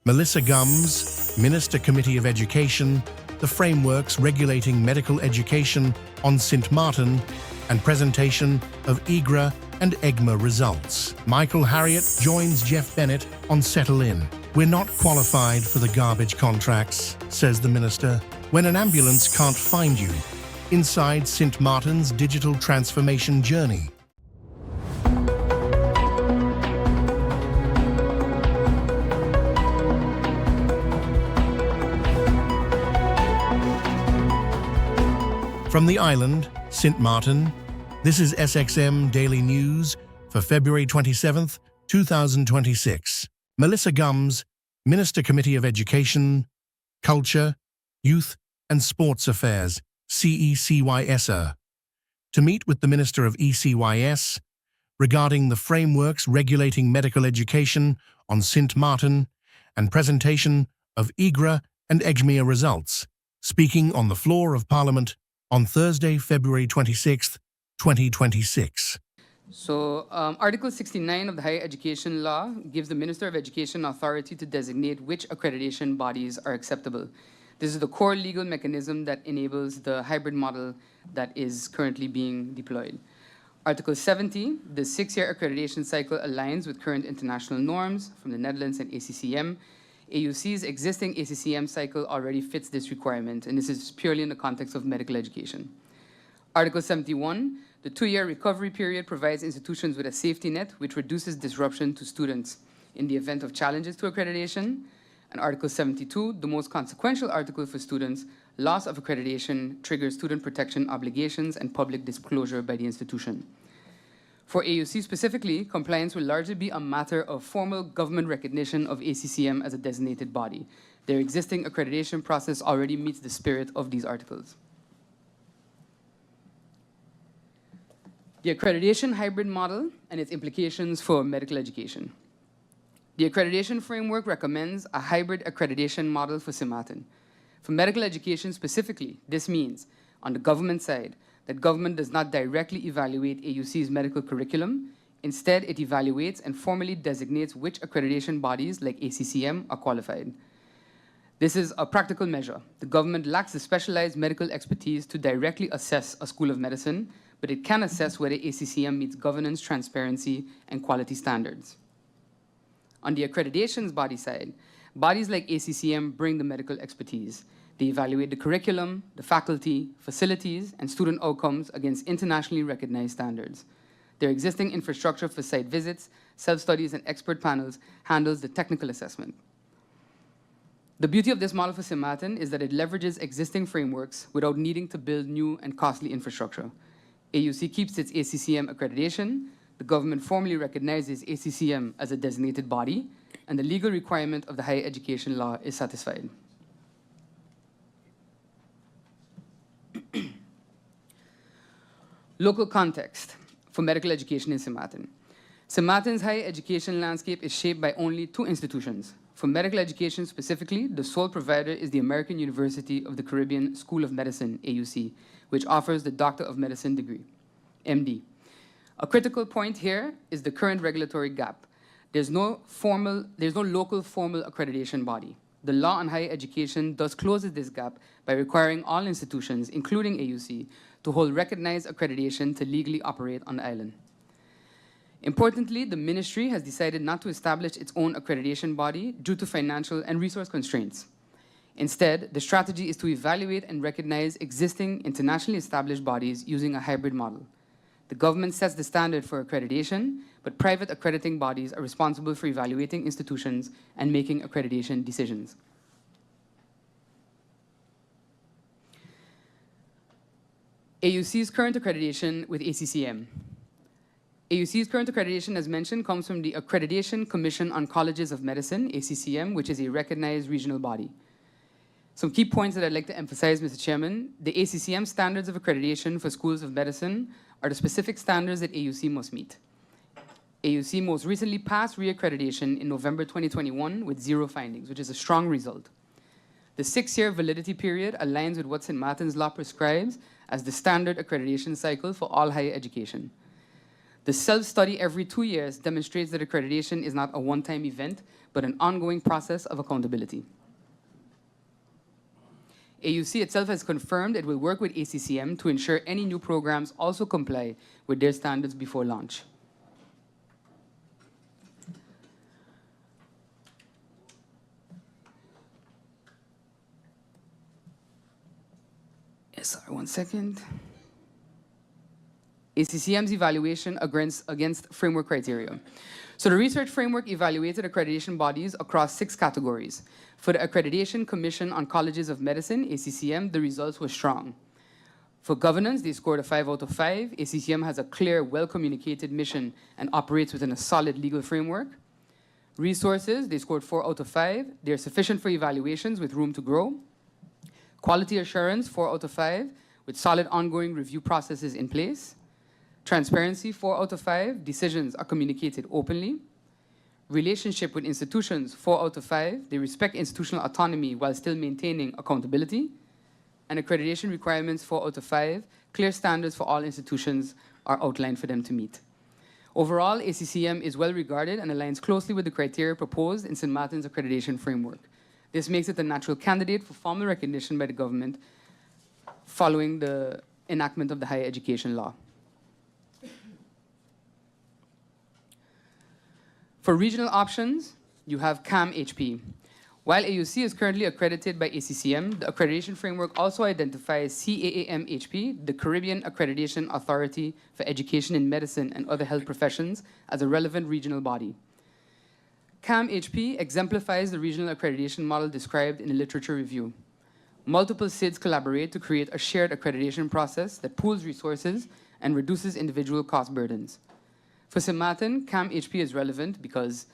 Melissa Gums, Minister Committee of Education, the frameworks regulating medical education on St. Martin, and presentation of IGRA and EGMA results. Michael Harriott joins Jeff Bennett on Settle In. We're not qualified for the garbage contracts, says the minister, when an ambulance can't find you. Inside St. Martin's digital transformation journey. From the island, St. Martin, this is SXM Daily News for February 27th, 2026. Melissa Gums, Minister Committee of Education, Culture, Youth and Sports Affairs, CECYSA, to meet with the Minister of ECYS regarding the frameworks regulating medical education on St. Martin and presentation of IGRA and EGMA results, speaking on the floor of Parliament on Thursday, February 26, 2026. So, Article 69 of the Higher Education Law gives the Minister of Education authority to designate which accreditation bodies are acceptable. This is the core legal mechanism that enables the hybrid model that is currently being deployed. Article 70, the 6-year accreditation cycle aligns with current international norms from the Netherlands and ACCM. AUC's existing ACCM cycle already fits this requirement, and this is purely in the context of medical education. Article 71, the 2-year recovery period provides institutions with a safety net which reduces disruption to students in the event of challenges to accreditation. And Article 72, the most consequential article for students, loss of accreditation triggers student protection obligations and public disclosure by the institution. For AUC specifically, compliance will largely be a matter of formal government recognition of ACCM as a designated body. Their existing accreditation process already meets the spirit of these articles. The accreditation hybrid model and its implications for medical education. The accreditation framework recommends a hybrid accreditation model for St. Martin. For medical education specifically, this means, on the government side, that government does not directly evaluate AUC's medical curriculum. Instead, it evaluates and formally designates which accreditation bodies, like ACCM, are qualified. This is a practical measure. The government lacks the specialized medical expertise to directly assess a school of medicine, but it can assess whether ACCM meets governance, transparency, and quality standards. On the accreditations body side, bodies like ACCM bring the medical expertise. They evaluate the curriculum, the faculty, facilities, and student outcomes against internationally recognized standards. Their existing infrastructure for site visits, self-studies, and expert panels handles the technical assessment. The beauty of this model for St. Martin is that it leverages existing frameworks without needing to build new and costly infrastructure. AUC keeps its ACCM accreditation, the government formally recognizes ACCM as a designated body, and the legal requirement of the higher education law is satisfied. Local context for medical education in St. Martin. St. Martin's higher education landscape is shaped by only 2 institutions. For medical education specifically, the sole provider is the American University of the Caribbean School of Medicine, AUC, which offers the Doctor of Medicine degree, MD. A critical point here is the current regulatory gap. There's no local formal accreditation body. The law on higher education thus closes this gap by requiring all institutions, including AUC, to hold recognized accreditation to legally operate on the island. Importantly, the ministry has decided not to establish its own accreditation body due to financial and resource constraints. Instead, the strategy is to evaluate and recognize existing internationally established bodies using a hybrid model. The government sets the standard for accreditation, but private accrediting bodies are responsible for evaluating institutions and making accreditation decisions. AUC's current accreditation with ACCM. AUC's current accreditation, as mentioned, comes from the Accreditation Commission on Colleges of Medicine, ACCM, which is a recognized regional body. Some key points that I'd like to emphasize, Mr. Chairman. The ACCM standards of accreditation for schools of medicine are the specific standards that AUC must meet. AUC most recently passed reaccreditation in November 2021 with 0 findings, which is a strong result. The 6-year validity period aligns with what St. Martin's law prescribes as the standard accreditation cycle for all higher education. The self-study every 2 years demonstrates that accreditation is not a one-time event, but an ongoing process of accountability. AUC itself has confirmed it will work with ACCM to ensure any new programs also comply with their standards before launch. Yes, sorry, 1 second. ACCM's evaluation against framework criteria. So the research framework evaluated accreditation bodies across 6 categories. For the Accreditation Commission on Colleges of Medicine, ACCM, the results were strong. For governance, they scored a 5 out of 5. ACCM has a clear, well-communicated mission and operates within a solid legal framework. Resources, they scored 4 out of 5. They're sufficient for evaluations with room to grow. Quality assurance, 4 out of 5, with solid ongoing review processes in place. Transparency, 4 out of 5. Decisions are communicated openly. Relationship with institutions, 4 out of 5. They respect institutional autonomy while still maintaining accountability. And accreditation requirements, 4 out of 5. Clear standards for all institutions are outlined for them to meet. Overall, ACCM is well regarded and aligns closely with the criteria proposed in St. Martin's accreditation framework. This makes it a natural candidate for formal recognition by the government following the enactment of the higher education law. For regional options, you have CAM-HP. While AUC is currently accredited by ACCM, the accreditation framework also identifies CAAM-HP, the Caribbean Accreditation Authority for Education in Medicine and Other Health Professions, as a relevant regional body. CAM-HP exemplifies the regional accreditation model described in the literature review. Multiple SIDS collaborate to create a shared accreditation process that pools resources and reduces individual cost burdens. For St. Martin, CAM-HP is relevant because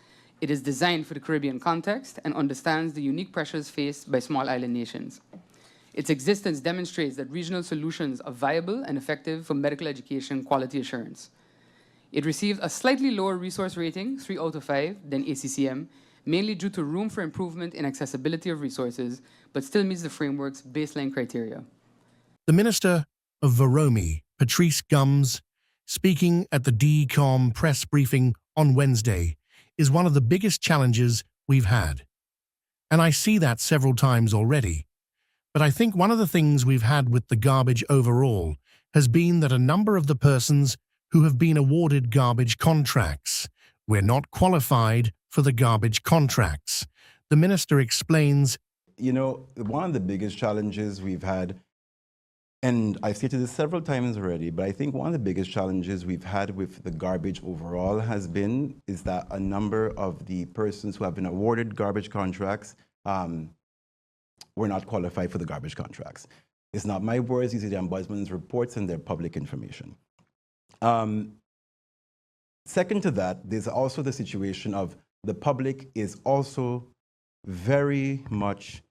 it is designed for the Caribbean context and understands the unique pressures faced by small island nations. Its existence demonstrates that regional solutions are viable and effective for medical education quality assurance. It received a slightly lower resource rating, 3 out of 5, than ACCM, mainly due to room for improvement in accessibility of resources, but still meets the framework's baseline criteria. The Minister of Varome, Patrice Gums, speaking at the DCOM press briefing on Wednesday, is one of the biggest challenges we've had. And I see that several times already. But I think one of the things we've had with the garbage overall has been that a number of the persons who have been awarded garbage contracts were not qualified for the garbage contracts. The minister explains, You know, one of the biggest challenges we've had, and I've stated this several times already, but I think one of the biggest challenges we've had with the garbage overall is that a number of the persons who have been awarded garbage contracts were not qualified for the garbage contracts. It's not my words, these are the Ombudsman's reports and their public information. Second to that, there's also the situation of the public is also very much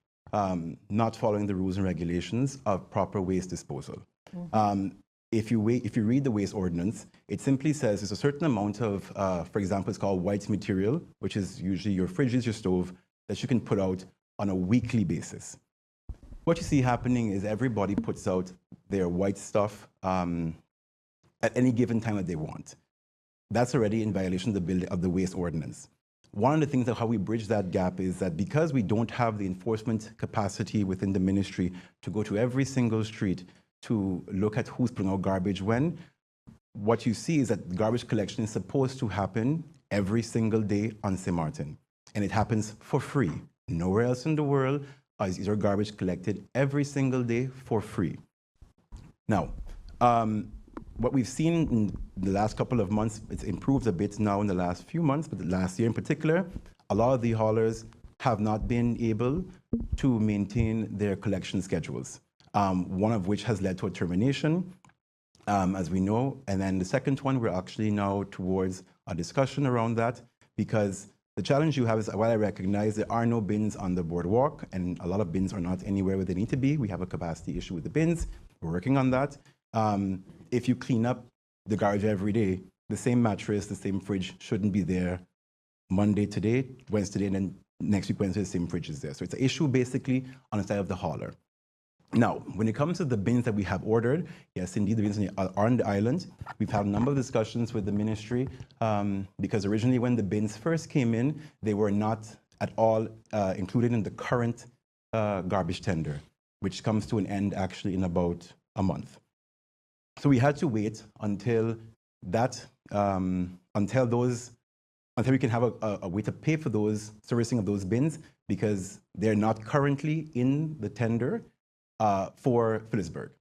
not following the rules and regulations of proper waste disposal. If you read the waste ordinance, it simply says there's a certain amount of, for example, it's called white material, which is usually your fridges, your stove, that you can put out on a weekly basis. What you see happening is everybody puts out their white stuff at any given time that they want. That's already in violation of the waste ordinance. One of the things of how we bridge that gap is that because we don't have the enforcement capacity within the ministry to go to every single street to look at who's putting out garbage when, what you see is that garbage collection is supposed to happen every single day on St. Martin. And it happens for free. Nowhere else in the world is your garbage collected every single day for free. Now, what we've seen in the last couple of months, it's improved a bit now in the last few months, but the last year in particular, a lot of the haulers have not been able to maintain their collection schedules, one of which has led to a termination, as we know. And then the second one, we're actually now towards a discussion around that, because the challenge you have is, while I recognize there are no bins on the boardwalk, and a lot of bins are not anywhere where they need to be, we have a capacity issue with the bins, we're working on that. If you clean up the garbage every day, the same mattress, the same fridge shouldn't be there Monday today, Wednesday, and then next week Wednesday, the same fridge is there. So it's an issue basically on the side of the hauler. Now, when it comes to the bins that we have ordered, yes, indeed, the bins are on the island. We've had a number of discussions with the ministry because originally when the bins first came in, they were not at all included in the current garbage tender, which comes to an end actually in about a month. So we had to wait until that, until we can have a way to pay for those servicing of those bins because they're not currently in the tender for Phillipsburg.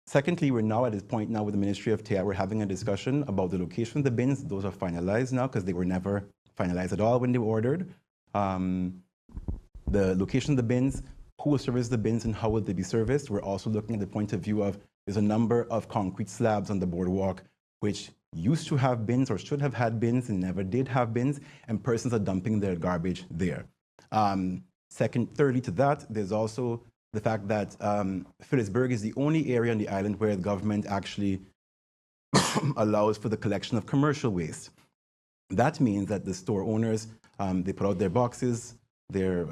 Secondly, we're now at this point now with the Ministry of TI, we're having a discussion about the location of the bins. Those are finalized now because they were never finalized at all when they were ordered. The location of the bins, who will service the bins and how will they be serviced. We're also looking at the point of view of there's a number of concrete slabs on the boardwalk which used to have bins or should have had bins and never did have bins, and persons are dumping their garbage there. Thirdly to that, there's also the fact that Phillipsburg is the only area on the island where the government actually allows for the collection of commercial waste. That means that the store owners, they put out their boxes, their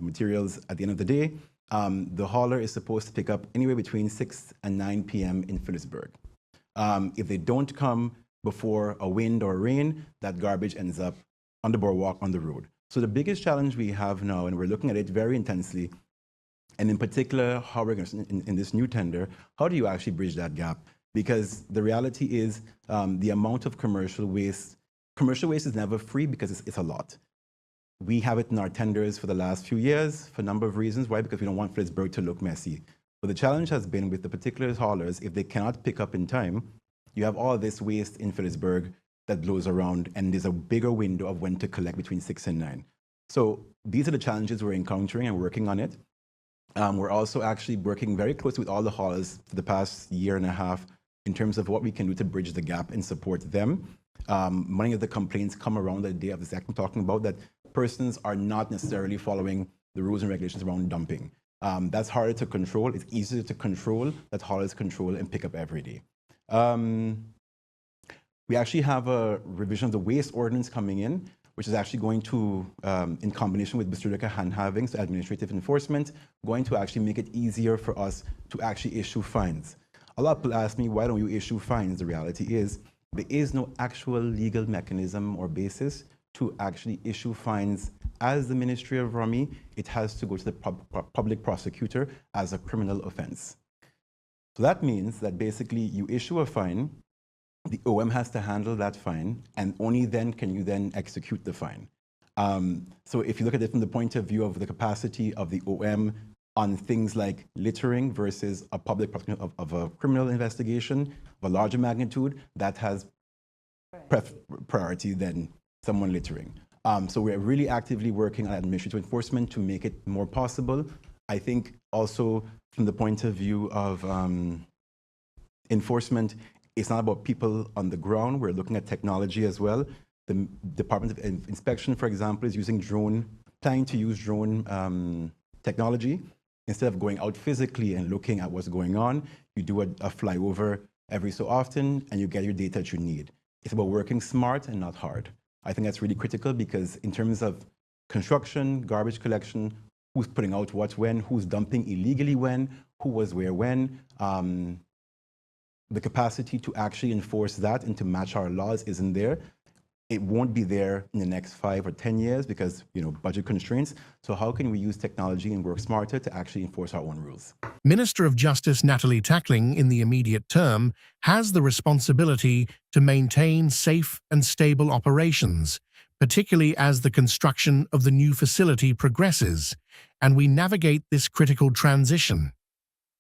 materials at the end of the day. The hauler is supposed to pick up anywhere between 6 and 9 p.m. in Phillipsburg. If they don't come before a wind or rain, that garbage ends up on the boardwalk on the road. So the biggest challenge we have now, and we're looking at it very intensely, and in particular, how we're going to, in this new tender, how do you actually bridge that gap? Because the reality is the amount of commercial waste is never free because it's a lot. We have it in our tenders for the last few years for a number of reasons. Why? Because we don't want Phillipsburg to look messy. But the challenge has been with the particular haulers, if they cannot pick up in time, you have all this waste in Phillipsburg that blows around, and there's a bigger window of when to collect between 6 and 9. So these are the challenges we're encountering and working on it. We're also actually working very closely with all the haulers for the past year and a half in terms of what we can do to bridge the gap and support them. Many of the complaints come around the day of this act I'm talking about, that persons are not necessarily following the rules and regulations around dumping. That's harder to control. It's easier to control that haulers control and pick up every day. We actually have a revision of the waste ordinance coming in, which is actually going to, in combination with Bistrica handhaving, so administrative enforcement, going to actually make it easier for us to actually issue fines. A lot of people ask me, why don't you issue fines? The reality is, there is no actual legal mechanism or basis to actually issue fines as the Ministry of Rummy. It has to go to the public prosecutor as a criminal offense. So that means that basically you issue a fine, the OM has to handle that fine, and only then can you then execute the fine. So if you look at it from the point of view of the capacity of the OM on things like littering versus a public prosecution of a criminal investigation of a larger magnitude, that has priority than someone littering. So we're really actively working on administrative enforcement to make it more possible. I think also from the point of view of enforcement, it's not about people on the ground. We're looking at technology as well. The Department of Inspection, for example, is planning to use drone technology. Instead of going out physically and looking at what's going on, you do a flyover every so often and you get your data that you need. It's about working smart and not hard. I think that's really critical because in terms of construction, garbage collection, who's putting out what when, who's dumping illegally when, who was where when, the capacity to actually enforce that and to match our laws isn't there. It won't be there in the next 5 or 10 years because, budget constraints. So how can we use technology and work smarter to actually enforce our own rules? Minister of Justice Natalie Tackling, in the immediate term, has the responsibility to maintain safe and stable operations, particularly as the construction of the new facility progresses, and we navigate this critical transition.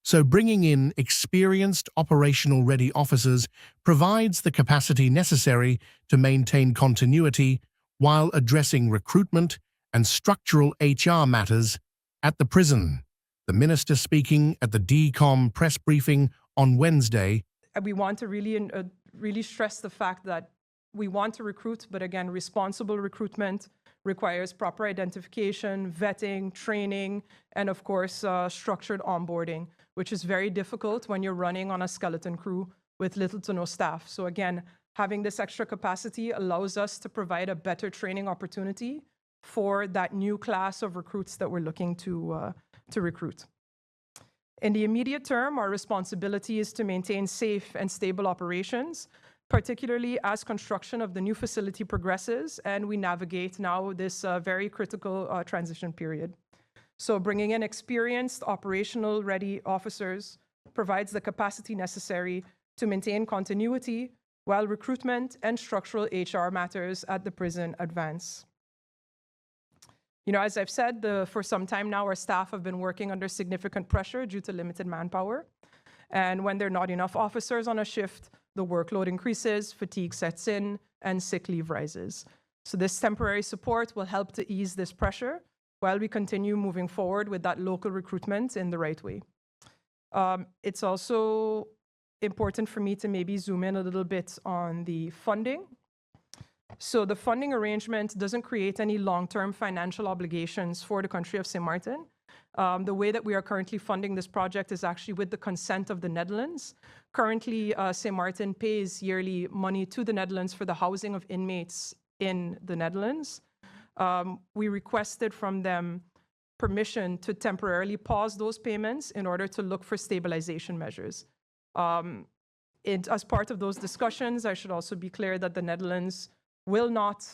So bringing in experienced operational-ready officers provides the capacity necessary to maintain continuity while addressing recruitment and structural HR matters at the prison. The minister speaking at the DCOM press briefing on Wednesday. We want to really stress the fact that we want to recruit, but again, responsible recruitment requires proper identification, vetting, training, and of course, structured onboarding, which is very difficult when you're running on a skeleton crew with little to no staff. So again, having this extra capacity allows us to provide a better training opportunity for that new class of recruits that we're looking to to recruit. In the immediate term, our responsibility is to maintain safe and stable operations, particularly as construction of the new facility progresses and we navigate now this very critical transition period. So bringing in experienced, operational ready officers provides the capacity necessary to maintain continuity while recruitment and structural HR matters at the prison advance. You know, as I've said, for some time now, our staff have been working under significant pressure due to limited manpower. And when there are not enough officers on a shift, the workload increases, fatigue sets in, and sick leave rises. So this temporary support will help to ease this pressure while we continue moving forward with that local recruitment in the right way. It's also important for me to maybe zoom in a little bit on the funding. So the funding arrangement doesn't create any long-term financial obligations for the country of St. Martin. The way that we are currently funding this project is actually with the consent of the Netherlands. Currently, St. Martin pays yearly money to the Netherlands for the housing of inmates in the Netherlands. We requested from them permission to temporarily pause those payments in order to look for stabilization measures. As part of those discussions, I should also be clear that the Netherlands will not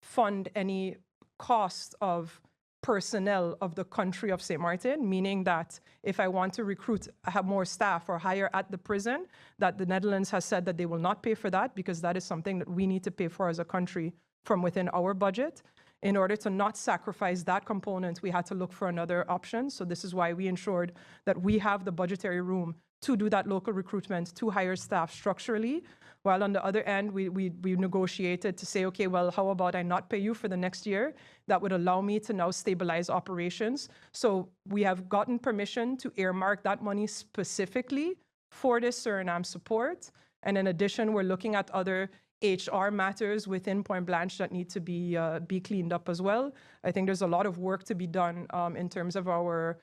fund any cost of personnel of the country of St. Martin, meaning that if I want to recruit, have more staff or hire at the prison, that the Netherlands has said that they will not pay for that because that is something that we need to pay for as a country from within our budget. In order to not sacrifice that component, we had to look for another option. So this is why we ensured that we have the budgetary room to do that local recruitment, to hire staff structurally, while on the other end, we negotiated to say, okay, well, how about I not pay you for the next year? That would allow me to now stabilize operations. So we have gotten permission to earmark that money specifically for this Suriname support. And in addition, we're looking at other HR matters within Point Blanche that need to be cleaned up as well. I think there's a lot of work to be done in terms of our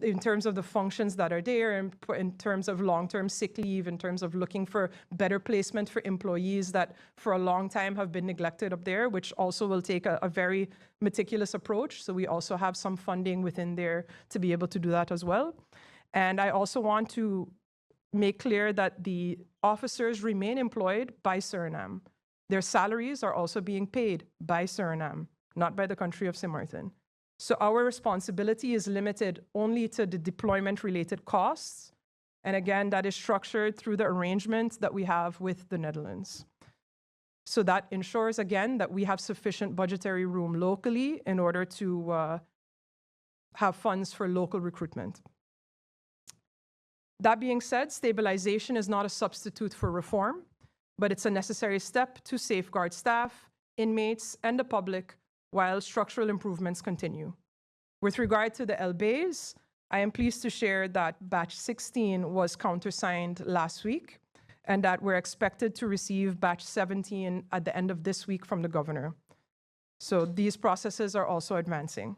in terms of the functions that are there, and in terms of long-term sick leave, in terms of looking for better placement for employees that for a long time have been neglected up there, which also will take a very meticulous approach. So we also have some funding within there to be able to do that as well. And I also want to make clear that the officers remain employed by Suriname. Their salaries are also being paid by Suriname, not by the country of St. Martin. So our responsibility is limited only to the deployment-related costs. And again, that is structured through the arrangement that we have with the Netherlands. So that ensures, again, that we have sufficient budgetary room locally in order to have funds for local recruitment. That being said, stabilization is not a substitute for reform, but it's a necessary step to safeguard staff, inmates, and the public while structural improvements continue. With regard to the LBAs, I am pleased to share that batch 16 was countersigned last week and that we're expected to receive batch 17 at the end of this week from the governor. So these processes are also advancing.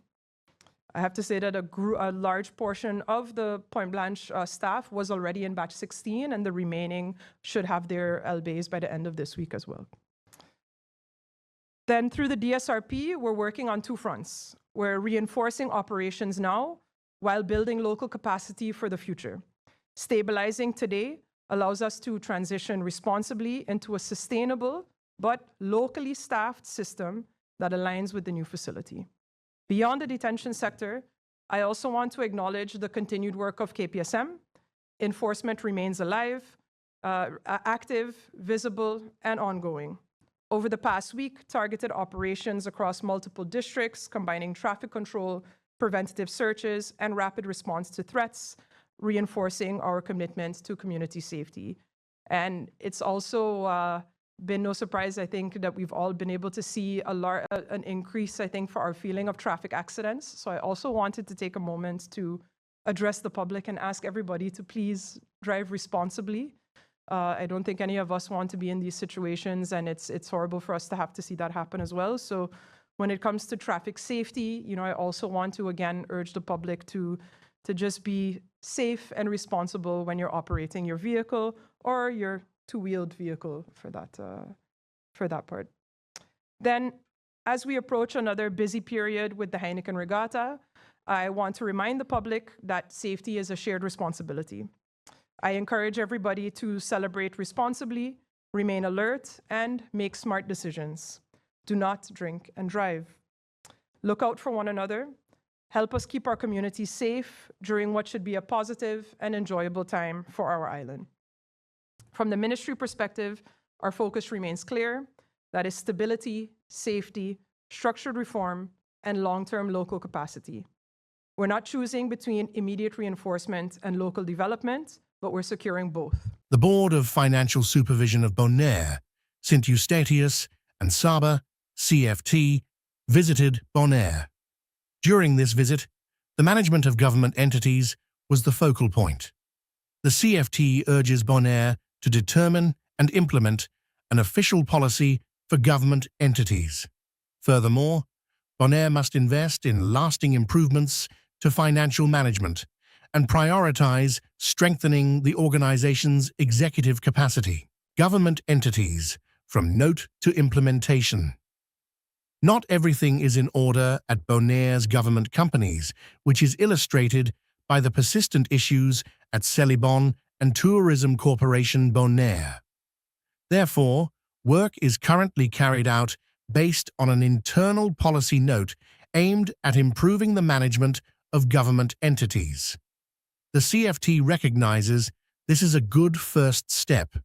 I have to say that a large portion of the Point Blanche staff was already in batch 16, and the remaining should have their LBAs by the end of this week as well. Then through the DSRP, we're working on two fronts. We're reinforcing operations now while building local capacity for the future. Stabilizing today allows us to transition responsibly into a sustainable but locally staffed system that aligns with the new facility. Beyond the detention sector, I also want to acknowledge the continued work of KPSM. Enforcement remains alive, active, visible, and ongoing. Over the past week, targeted operations across multiple districts, combining traffic control, preventative searches, and rapid response to threats, reinforcing our commitment to community safety. And it's also been no surprise, I think, that we've all been able to see an increase, I think, for our feeling of traffic accidents. So I also wanted to take a moment to address the public and ask everybody to please drive responsibly. I don't think any of us want to be in these situations, and it's horrible for us to have to see that happen as well. So when it comes to traffic safety, you know, I also want to again urge the public to just be safe and responsible when you're operating your vehicle or your two-wheeled vehicle for that part. Then, as we approach another busy period with the Heineken Regatta, I want to remind the public that safety is a shared responsibility. I encourage everybody to celebrate responsibly, remain alert, and make smart decisions. Do not drink and drive. Look out for one another. Help us keep our community safe during what should be a positive and enjoyable time for our island. From the ministry perspective, our focus remains clear. That is stability, safety, structured reform, and long-term local capacity. We're not choosing between immediate reinforcement and local development, but we're securing both. The Board of Financial Supervision of Bonaire, St. Eustatius, and Saba, CFT, visited Bonaire. During this visit, the management of government entities was the focal point. The CFT urges Bonaire to determine and implement an official policy for government entities. Furthermore, Bonaire must invest in lasting improvements to financial management and prioritize strengthening the organization's executive capacity. Government entities, from note to implementation. Not everything is in order at Bonaire's government companies, which is illustrated by the persistent issues at Celibon and Tourism Corporation Bonaire. Therefore, work is currently carried out based on an internal policy note aimed at improving the management of government entities. The CFT recognizes this is a good first step.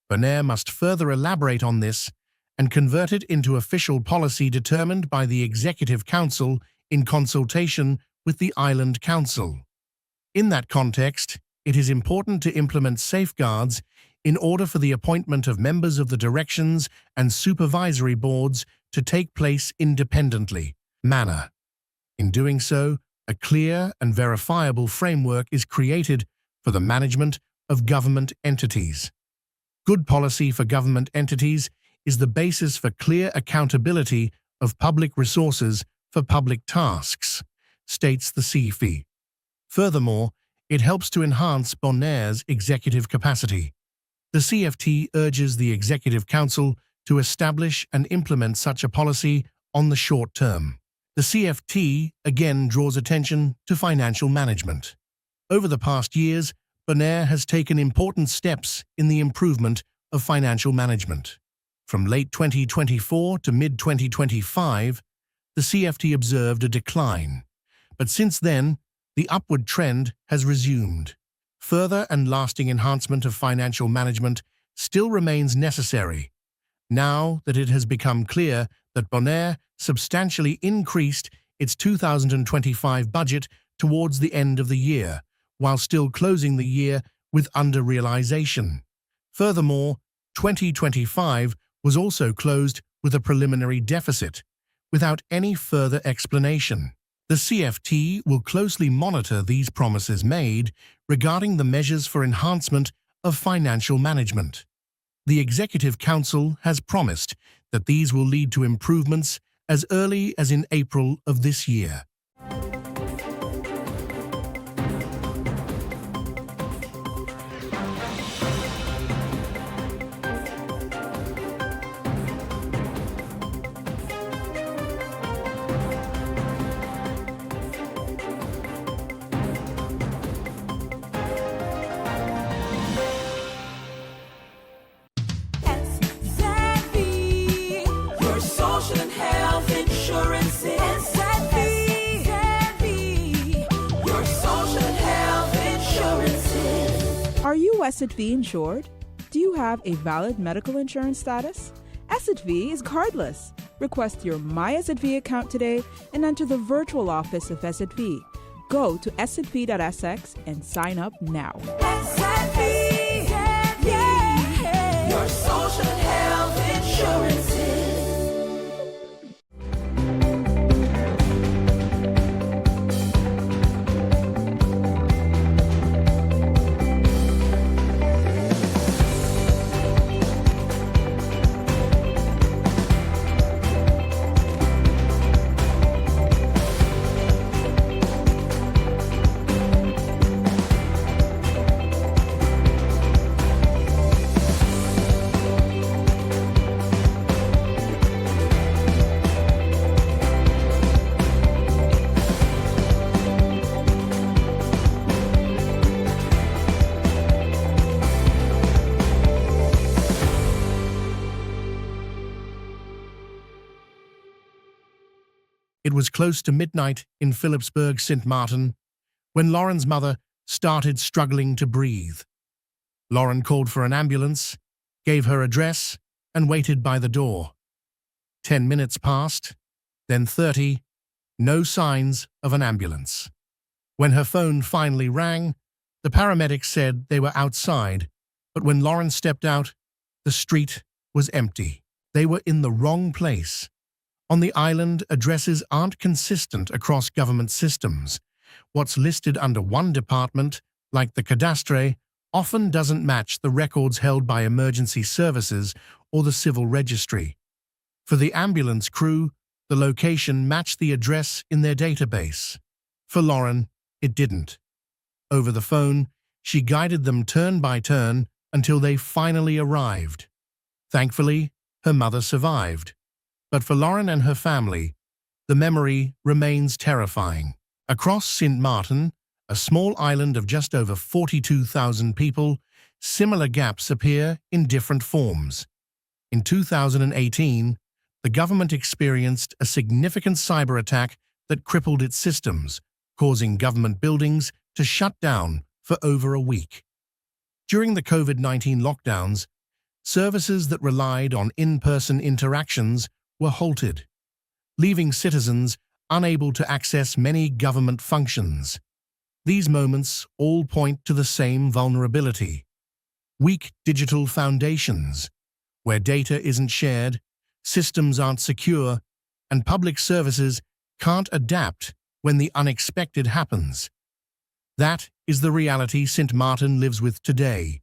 Bonaire must further elaborate on this and convert it into official policy determined by the Executive Council in consultation with the Island Council. In that context, it is important to implement safeguards in order for the appointment of members of the directions and supervisory boards to take place independently. In doing so, a clear and verifiable framework is created for the management of government entities. Good policy for government entities is the basis for clear accountability of public resources for public tasks, states the CFI. Furthermore, it helps to enhance Bonaire's executive capacity. The CFT urges the Executive Council to establish and implement such a policy on the short term. The CFT again draws attention to financial management. Over the past years, Bonaire has taken important steps in the improvement of financial management. From late 2024 to mid-2025, the CFT observed a decline, but since then, the upward trend has resumed. Further and lasting enhancement of financial management still remains necessary, now that it has become clear that Bonaire substantially increased its 2025 budget towards the end of the year, while still closing the year with under-realization. Furthermore, 2025 was also closed with a preliminary deficit, without any further explanation. The CFT will closely monitor these promises made regarding the measures for enhancement of financial management. The Executive Council has promised that these will lead to improvements as early as in April of this year. Are you SXM insured? Do you have a valid medical insurance status? SXM is cardless. Request your My SXM account today and enter the virtual office of SXM. Go to sxv.sx and sign up now. SXM, yeah. Your social and health insurances. It was close to midnight in Phillipsburg, St. Martin, when Lauren's mother started struggling to breathe. Lauren called for an ambulance, gave her address, and waited by the door. 10 minutes passed, then 30, no signs of an ambulance. When her phone finally rang, the paramedics said they were outside, but when Lauren stepped out, the street was empty. They were in the wrong place. On the island, addresses aren't consistent across government systems. What's listed under one department, like the cadastre, often doesn't match the records held by emergency services or the civil registry. For the ambulance crew, the location matched the address in their database. For Lauren, it didn't. Over the phone, she guided them turn by turn until they finally arrived. Thankfully, her mother survived. But for Lauren and her family, the memory remains terrifying. Across St. Martin, a small island of just over 42,000 people, similar gaps appear in different forms. In 2018, the government experienced a significant cyber attack that crippled its systems, causing government buildings to shut down for over a week. During the COVID-19 lockdowns, services that relied on in-person interactions were halted, leaving citizens unable to access many government functions. These moments all point to the same vulnerability: weak digital foundations, where data isn't shared, systems aren't secure, and public services can't adapt when the unexpected happens. That is the reality St. Martin lives with today,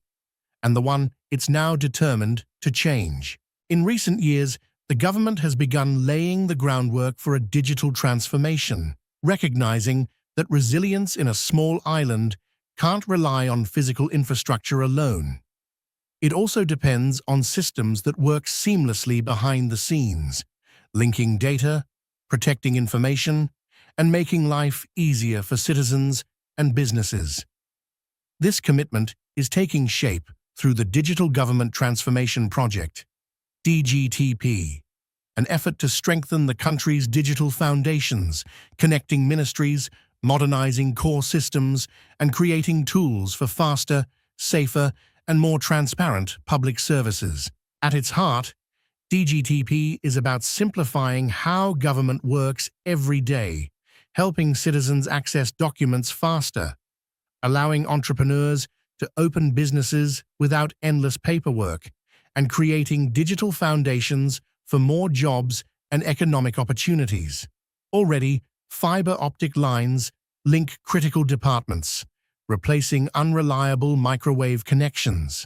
and the one it's now determined to change. In recent years, the government has begun laying the groundwork for a digital transformation, recognizing that resilience in a small island can't rely on physical infrastructure alone. It also depends on systems that work seamlessly behind the scenes, linking data, protecting information, and making life easier for citizens and businesses. This commitment is taking shape through the Digital Government Transformation Project, DGTP, an effort to strengthen the country's digital foundations, connecting ministries, modernizing core systems, and creating tools for faster, safer, and more transparent public services. At its heart, DGTP is about simplifying how government works every day, helping citizens access documents faster, allowing entrepreneurs to open businesses without endless paperwork, and creating digital foundations for more jobs and economic opportunities. Already, fiber optic lines link critical departments, replacing unreliable microwave connections.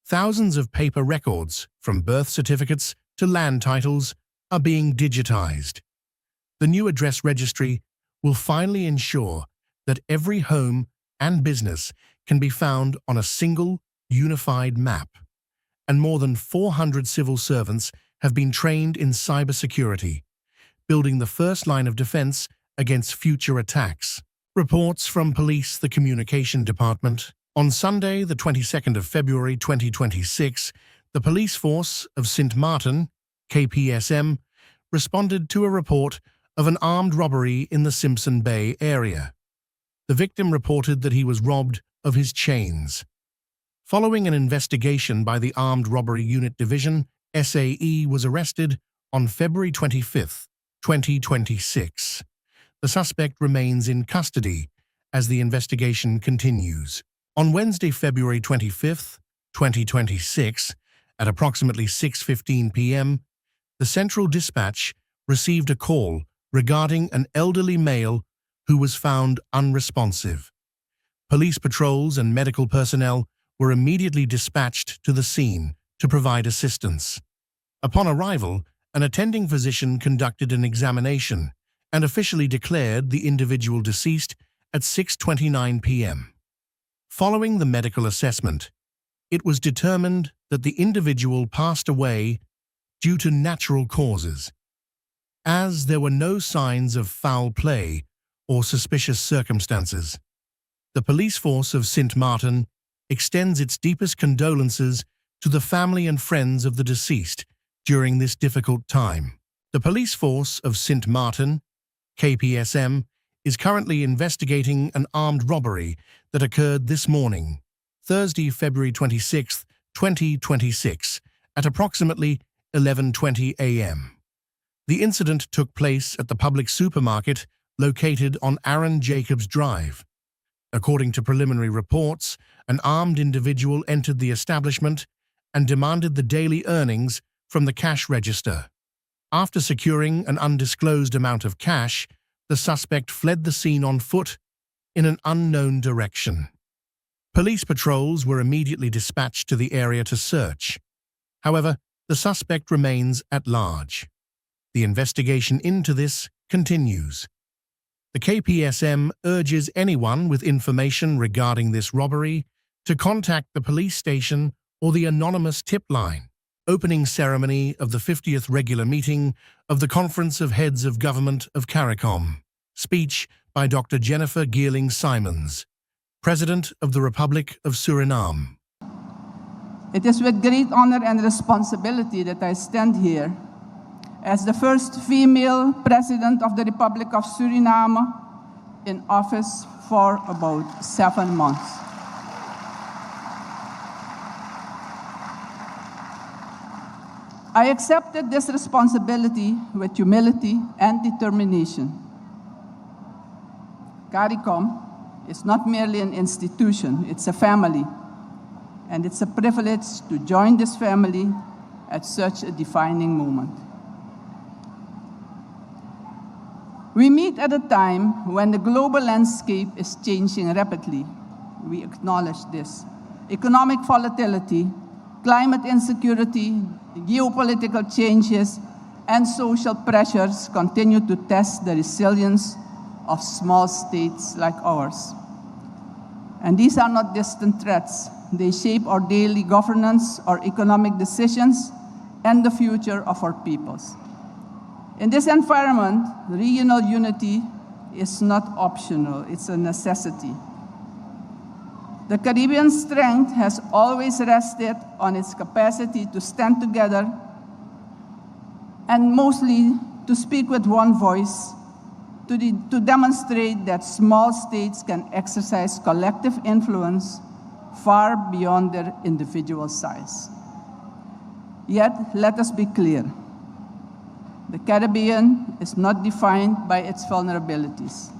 Thousands of paper records, from birth certificates to land titles, are being digitized. The new address registry will finally ensure that every home and business can be found on a single, unified map, and more than 400 civil servants have been trained in cybersecurity, building the first line of defense against future attacks. Reports from Police, the Communication Department. On Sunday, the 22nd of February 2026, the police force of St. Martin, KPSM, responded to a report of an armed robbery in the Simpson Bay area. The victim reported that he was robbed of his chains. Following an investigation by the Armed Robbery Unit Division, SAE was arrested on February 25, 2026. The suspect remains in custody as the investigation continues. On Wednesday, February 25, 2026, at approximately 6:15 p.m., the Central Dispatch received a call regarding an elderly male who was found unresponsive. Police patrols and medical personnel were immediately dispatched to the scene to provide assistance. Upon arrival, an attending physician conducted an examination and officially declared the individual deceased at 6:29 p.m. Following the medical assessment, it was determined that the individual passed away due to natural causes, as there were no signs of foul play or suspicious circumstances. The police force of St. Martin extends its deepest condolences to the family and friends of the deceased during this difficult time. The police force of St. Martin, KPSM, is currently investigating an armed robbery that occurred this morning, Thursday, February 26, 2026, at approximately 11:20 a.m. The incident took place at the public supermarket located on Aaron Jacobs Drive. According to preliminary reports, an armed individual entered the establishment and demanded the daily earnings from the cash register. After securing an undisclosed amount of cash, the suspect fled the scene on foot in an unknown direction. Police patrols were immediately dispatched to the area to search. However, the suspect remains at large. The investigation into this continues. The KPSM urges anyone with information regarding this robbery to contact the police station or the anonymous tip line. Opening ceremony of the 50th regular meeting of the Conference of Heads of Government of CARICOM. Speech by Dr. Jennifer Geerling-Simons, President of the Republic of Suriname. It is with great honor and responsibility that I stand here as the first female President of the Republic of Suriname in office for about 7 months. I accepted this responsibility with humility and determination. CARICOM is not merely an institution, it's a family. And it's a privilege to join this family at such a defining moment. We meet at a time when the global landscape is changing rapidly. We acknowledge this. Economic volatility, climate insecurity, geopolitical changes, and social pressures continue to test the resilience of small states like ours. And these are not distant threats. They shape our daily governance, our economic decisions, and the future of our peoples. In this environment, regional unity is not optional, it's a necessity. The Caribbean strength has always rested on its capacity to stand together and mostly to speak with one voice, to demonstrate that small states can exercise collective influence far beyond their individual size. Yet, let us be clear. The Caribbean is not defined by its vulnerabilities.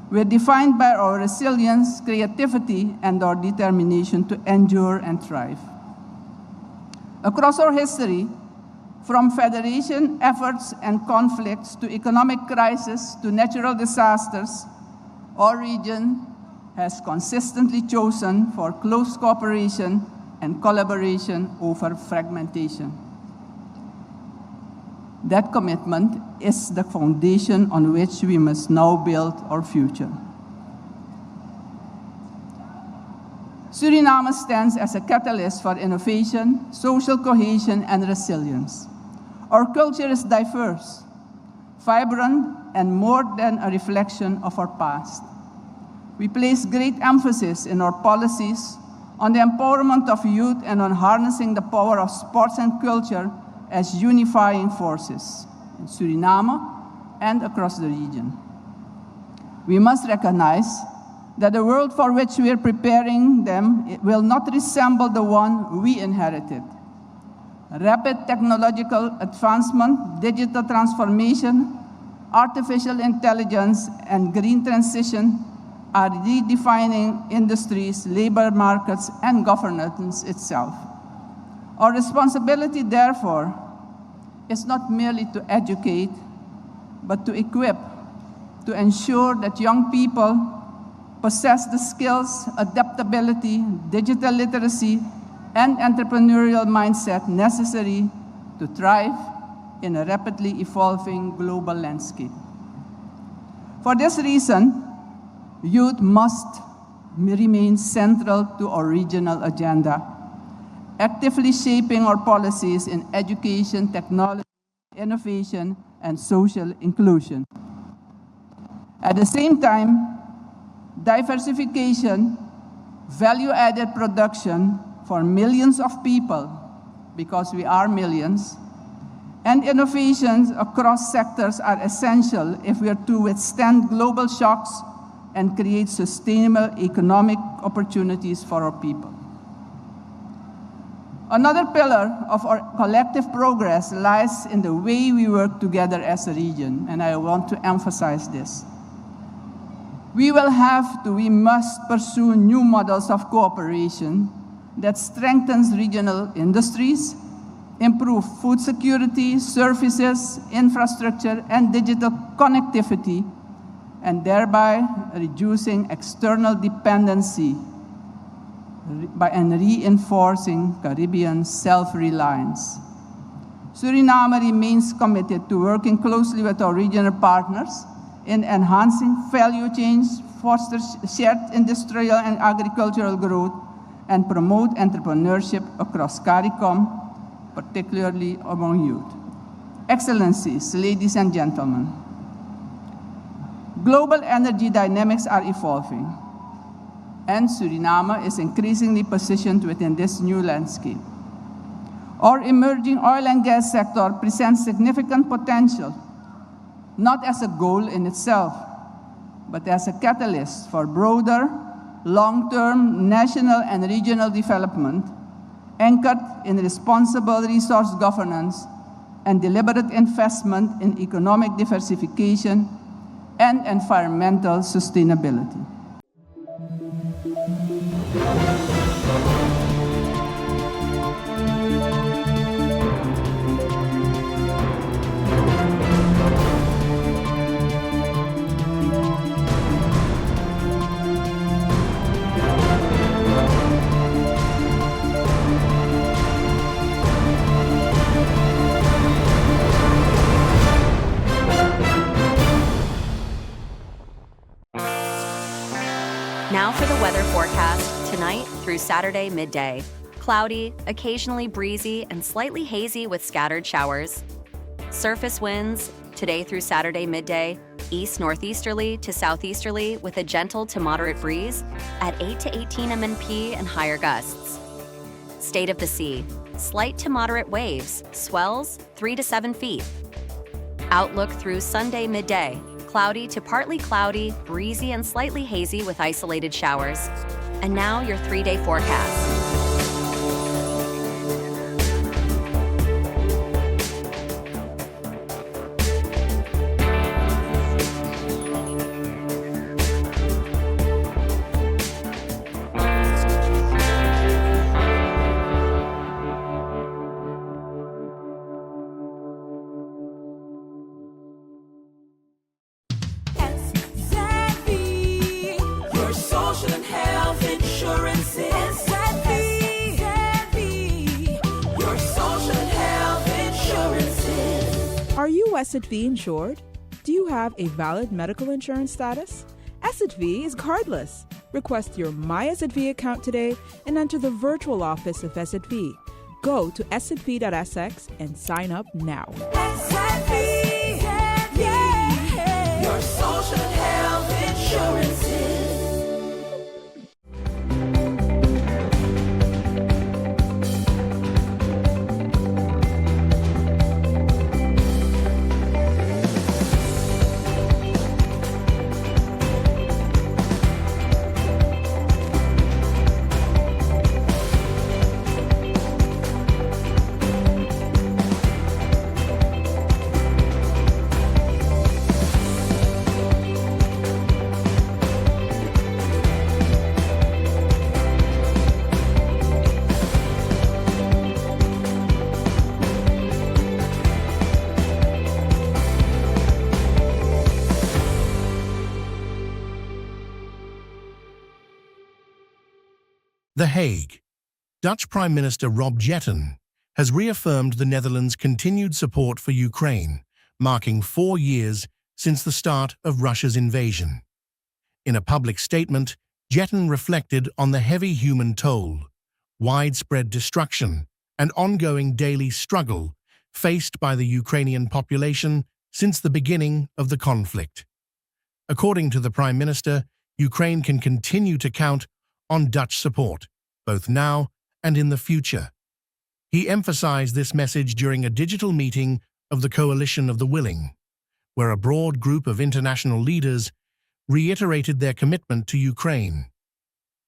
We're defined by our resilience, creativity, and our determination to endure and thrive. Across our history, from federation efforts and conflicts to economic crisis to natural disasters, our region has consistently chosen for close cooperation and collaboration over fragmentation. That commitment is the foundation on which we must now build our future. Suriname stands as a catalyst for innovation, social cohesion, and resilience. Our culture is diverse, vibrant, and more than a reflection of our past. We place great emphasis in our policies on the empowerment of youth and on harnessing the power of sports and culture as unifying forces in Suriname and across the region. We must recognize that the world for which we are preparing them will not resemble the one we inherited. Rapid technological advancement, digital transformation, artificial intelligence, and green transition are redefining industries, labor markets, and governance itself. Our responsibility, therefore, is not merely to educate, but to equip, to ensure that young people possess the skills, adaptability, digital literacy, and entrepreneurial mindset necessary to thrive in a rapidly evolving global landscape. For this reason, youth must remain central to our regional agenda, actively shaping our policies in education, technology, innovation, and social inclusion. At the same time, diversification, value-added production for millions of people, because we are millions, and innovations across sectors are essential if we are to withstand global shocks and create sustainable economic opportunities for our people. Another pillar of our collective progress lies in the way we work together as a region, and I want to emphasize this. We must pursue new models of cooperation that strengthens regional industries, improve food security, services, infrastructure, and digital connectivity, and thereby reducing external dependency and reinforcing Caribbean self-reliance. Suriname remains committed to working closely with our regional partners in enhancing value chains, foster shared industrial and agricultural growth, and promote entrepreneurship across CARICOM, particularly among youth. Excellencies, ladies and gentlemen, global energy dynamics are evolving, and Suriname is increasingly positioned within this new landscape. Our emerging oil and gas sector presents significant potential, not as a goal in itself, but as a catalyst for broader, long-term national and regional development anchored in responsible resource governance and deliberate investment in economic diversification and environmental sustainability. Now for the weather forecast tonight through Saturday midday. Cloudy, occasionally breezy, and slightly hazy with scattered showers. Surface winds today through Saturday midday, east-northeasterly to southeasterly with a gentle to moderate breeze at 8 to 18 MNP and higher gusts. State of the sea, slight to moderate waves, swells 3 to 7 feet. Outlook through Sunday midday. Cloudy to partly cloudy, breezy and slightly hazy with isolated showers. And now your 3-day forecast. Your social and health insurance is your social and health insurance. Are you SXV insured? Do you have a valid medical insurance status? SXV is cardless. Request your My SXV account today and enter the virtual office of SXV. Go to sxv.sx and sign up now. Your social and health insurance. The Hague. Dutch Prime Minister Rob Jetten has reaffirmed the Netherlands' continued support for Ukraine, marking 4 years since the start of Russia's invasion. In a public statement, Jetten reflected on the heavy human toll, widespread destruction, and ongoing daily struggle faced by the Ukrainian population since the beginning of the conflict. According to the Prime Minister, Ukraine can continue to count on Dutch support, both now and in the future. He emphasized this message during a digital meeting of the Coalition of the Willing, where a broad group of international leaders reiterated their commitment to Ukraine.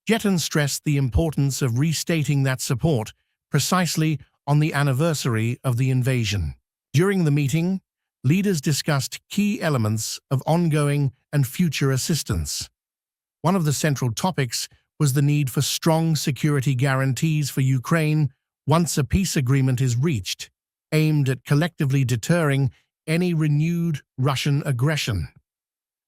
Jeton stressed the importance of restating that support precisely on the anniversary of the invasion. During the meeting, leaders discussed key elements of ongoing and future assistance. One of the central topics was the need for strong security guarantees for Ukraine once a peace agreement is reached, aimed at collectively deterring any renewed Russian aggression.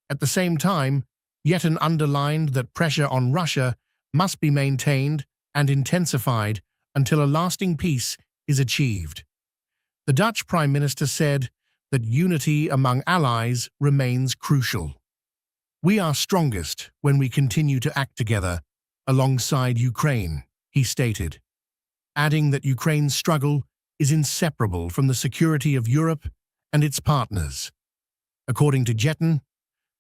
At the same time, Jeton underlined that pressure on Russia must be maintained and intensified until a lasting peace is achieved. The Dutch Prime Minister said that unity among allies remains crucial. "We are strongest when we continue to act together alongside Ukraine," he stated, adding that Ukraine's struggle is inseparable from the security of Europe and its partners. According to Jeton,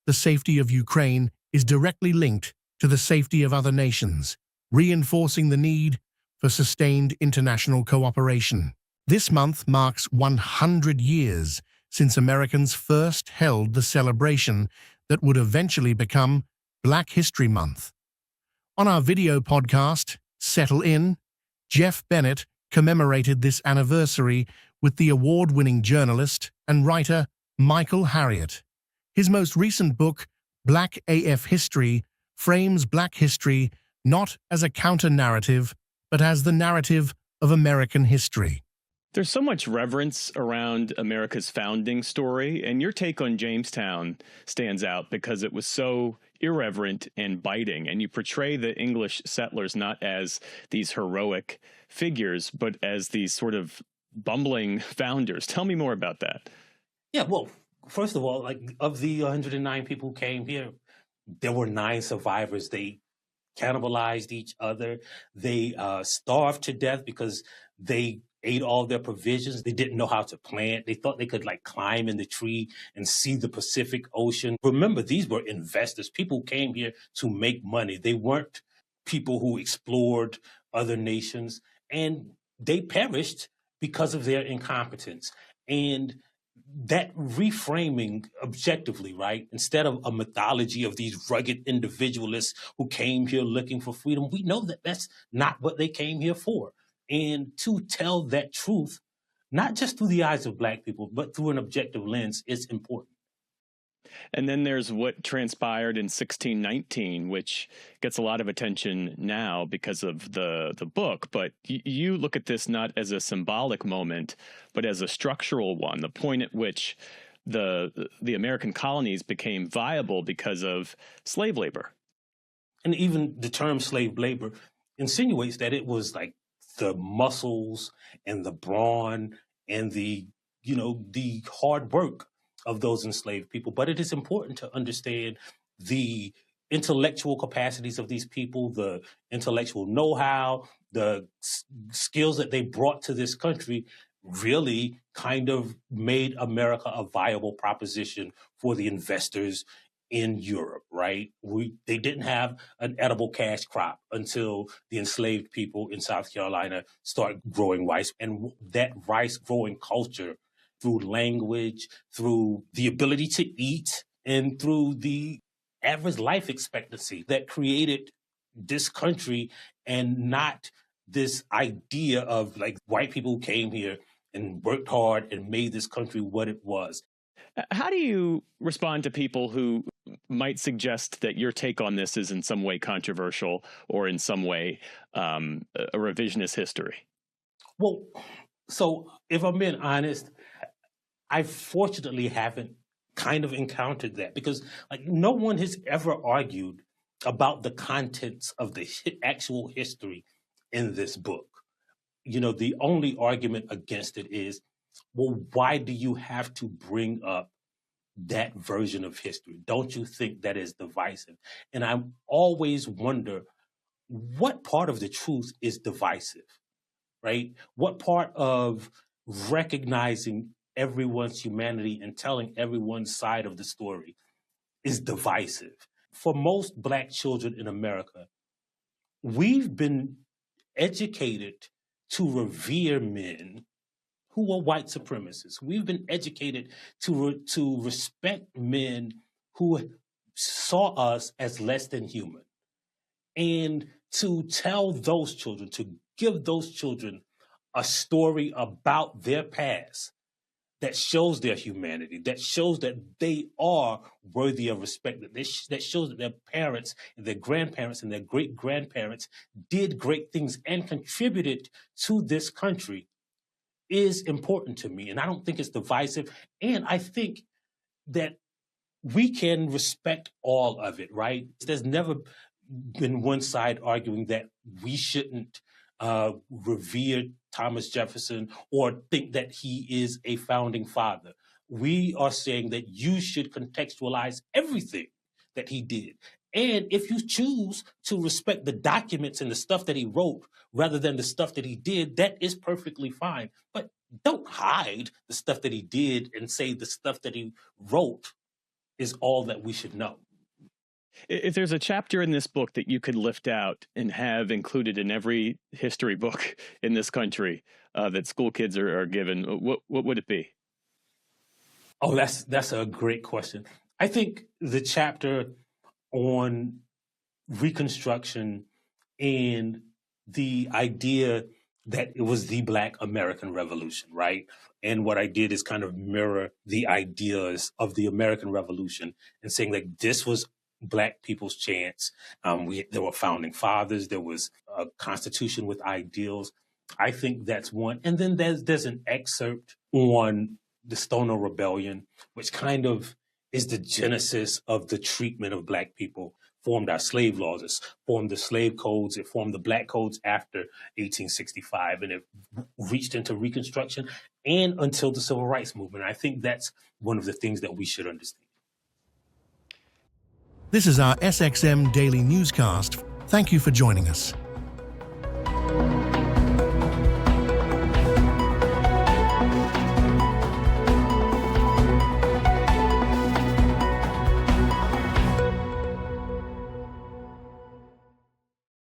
the safety of Ukraine is directly linked to the safety of other nations, reinforcing the need for sustained international cooperation. This month marks 100 years since Americans first held the celebration that would eventually become Black History Month. On our video podcast, Settle In, Jeff Bennett commemorated this anniversary with the award-winning journalist and writer Michael Harriot. His most recent book, Black AF History, frames Black history not as a counter-narrative, but as the narrative of American history. There's so much reverence around America's founding story, and your take on Jamestown stands out because it was so irreverent and biting, and you portray the English settlers not as these heroic figures, but as these sort of bumbling founders. Tell me more about that. Yeah, well, first of all, like of the 109 people who came here, there were 9 survivors. They cannibalized each other. They starved to death because they ate all their provisions. They didn't know how to plant. They thought they could like climb in the tree and see the Pacific Ocean. Remember, these were investors, people who came here to make money. They weren't people who explored other nations, and they perished because of their incompetence. And that reframing objectively, right, instead of a mythology of these rugged individualists who came here looking for freedom, we know that that's not what they came here for. And to tell that truth, not just through the eyes of Black people, but through an objective lens, is important. And then there's what transpired in 1619, which gets a lot of attention now because of the book. But you look at this not as a symbolic moment, but as a structural one, the point at which the American colonies became viable because of slave labor. And even the term slave labor insinuates that it was like the muscles and the brawn and the hard work of those enslaved people. But it is important to understand the intellectual capacities of these people, the intellectual know-how, the skills that they brought to this country really kind of made America a viable proposition for the investors in Europe, right? They didn't have an edible cash crop until the enslaved people in South Carolina started growing rice. And that rice growing culture, through language, through the ability to eat, and through the average life expectancy that created this country, and not this idea of like white people who came here and worked hard and made this country what it was. How do you respond to people who might suggest that your take on this is in some way controversial or in some way a revisionist history? Well, so if I'm being honest, I fortunately haven't kind of encountered that, because like no one has ever argued about the contents of the actual history in this book. The only argument against it is, well, why do you have to bring up that version of history? Don't you think that is divisive? And I always wonder, what part of the truth is divisive, right? What part of recognizing everyone's humanity and telling everyone's side of the story is divisive? For most Black children in America, we've been educated to revere men who are white supremacists. We've been educated to respect men who saw us as less than human. And to tell those children, to give those children a story about their past that shows their humanity, that shows that they are worthy of respect, that shows that their parents and their grandparents and their great-grandparents did great things and contributed to this country is important to me. And I don't think it's divisive. And I think that we can respect all of it, right? There's never been one side arguing that we shouldn't revere Thomas Jefferson or think that he is a founding father. We are saying that you should contextualize everything that he did. And if you choose to respect the documents and the stuff that he wrote rather than the stuff that he did, that is perfectly fine. But don't hide the stuff that he did and say the stuff that he wrote is all that we should know. If there's a chapter in this book that you could lift out and have included in every history book in this country that school kids are given, what would it be? Oh, that's a great question. I think the chapter on Reconstruction and the idea that it was the Black American Revolution, right? And what I did is kind of mirror the ideas of the American Revolution and saying like this was Black people's chance. There were founding fathers. There was a constitution with ideals. I think that's one. And then there's an excerpt on the Stono Rebellion, which kind of is the genesis of the treatment of Black people. Formed our slave laws, it formed the slave codes, it formed the Black codes after 1865, and it reached into Reconstruction and until the Civil Rights Movement. I think that's one of the things that we should understand. This is our SXM Daily Newscast. Thank you for joining us.